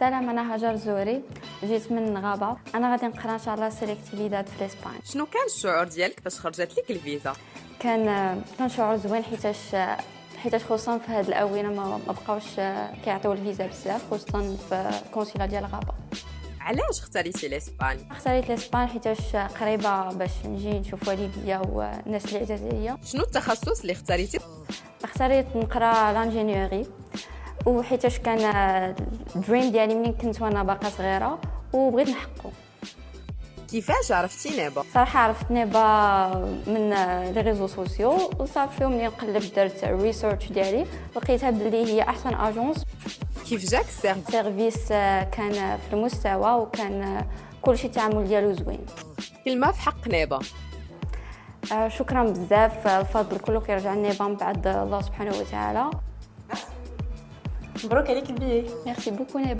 سلام، أنا هاجر زوري، جيت من غابة. أنا غادي نقرا إن شاء الله سيليكتيفيداد في الإسبان. شنو كان الشعور ديالك باش خرجت لك الفيزا؟ كان شعور زوين حيتاش خصوصا في هاد الآونة ما بقاوش كيعطيو الفيزا بزاف، خصوصا في الكونسيلا ديال غابة. علاش اختاريتي الاسبان؟ اختاريت الإسبان حيتاش قريبة باش نجي نشوف والديا والناس اللي عزاز عليا. شنو التخصص اللي اختاريتي؟ اختاريت نقرا لانجينيوري، وحيتاش كان الدريم ديالي منين كنت وانا باقا صغيره وبغيت نحققه. كيفاش عرفتي نيبا؟ صراحه عرفت نيبا من لي ريزو سوسيو، وصافي ملي نقلب درت ريسيرش ديالي لقيتها بلي هي احسن اجونس. كيف جاك سيرفيس كان في المستوى، وكان كلشي التعامل ديالو زوين. كلمه في حق نيبا. شكرا بزاف، الفضل كله كيرجع لنيبا من بعد الله سبحانه وتعالى. مبروك عليك البيي. ميرسي بوكو نيبا.